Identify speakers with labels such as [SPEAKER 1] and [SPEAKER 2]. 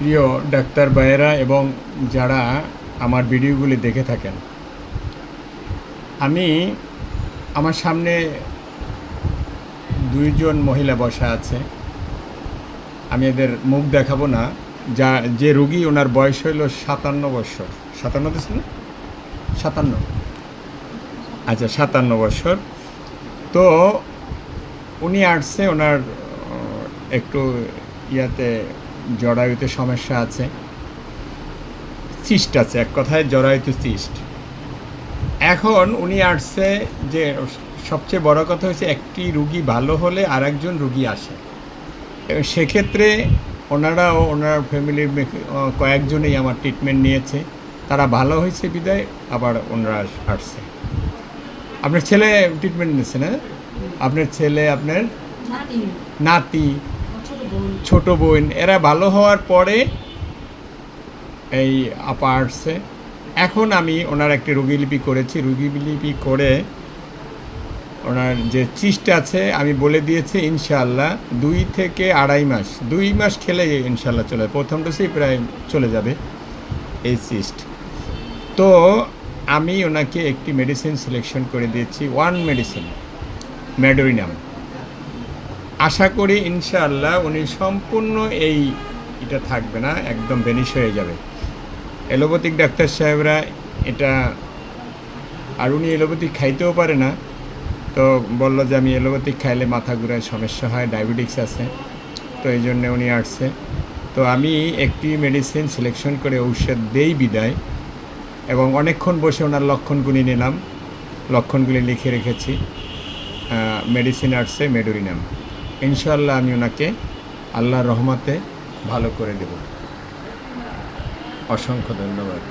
[SPEAKER 1] প্রিয় ডাক্তার ভাইয়েরা এবং যারা আমার ভিডিওগুলি দেখে থাকেন, আমি আমার সামনে দুইজন মহিলা বসা আছে। আমি এদের মুখ দেখাবো না। যে রুগী, ওনার বয়স হইল 57 বছর। 57 দিয়েছিল? 57। আচ্ছা, 57 বছর। তো উনি আসছে, ওনার একটু জরায়ুতে সমস্যা আছে, সিস্ট আছে, এক কথায় জরায়ুতে সিস্ট। এখন উনি আসছে যে সবচেয়ে বড় কথা হচ্ছে একটি রুগী ভালো হলে আর একজন রুগী আসে, এবং সেক্ষেত্রে ওনারাও ওনার ফ্যামিলির কয়েকজনেই আমার ট্রিটমেন্ট নিয়েছে। তারা ভালো হয়েছে বিদায় আবার ওনারা আসছে। আপনার ছেলে ট্রিটমেন্ট নিয়েছে না? আপনার ছেলে, আপনার নাতি, ছোট বোন, এরা ভালো হওয়ার পরে এই আপা আসছে। এখন আমি ওনার একটি রোগীলিপি করেছি। রোগীলিপি করে ওনার যে চিস্ট আছে আমি বলে দিয়েছি ইনশাআল্লাহ 2 থেকে 2.5 মাস, 2 মাস খেলে ইনশাআল্লাহ চলে যাবে। প্রথম ডোজেই প্রায় চলে যাবে এই সিস্ট। তো আমি ওনাকে একটি মেডিসিন সিলেকশন করে দিয়েছি, 1 মেডিসিন ম্যাডোরিনাম। আশা করি ইনশাআল্লাহ উনি সম্পূর্ণ এটা থাকবে না, একদম ভ্যানিশ হয়ে যাবে। এলোপ্যাথিক ডাক্তার সাহেবরা এটা, আর উনি এলোপ্যাথিক খাইতেও পারে না, তো বললো যে আমি এলোপ্যাথিক খাইলে মাথা ঘুরায় সমস্যা হয়, ডায়াবেটিক্স আছে, তো এই জন্যে উনি আসছে। তো আমি একটি মেডিসিন সিলেকশন করে ঔষধ দেই বিদায়, এবং অনেকক্ষণ বসে ওনার লক্ষণগুলি নিলাম, লক্ষণগুলি লিখে রেখেছি। মেডিসিন আসছে ম্যাডোরিনাম। ইনশাআল্লাহ আমি ওনাকে আল্লাহর রহমতে ভালো করে দেব। অসংখ্য ধন্যবাদ।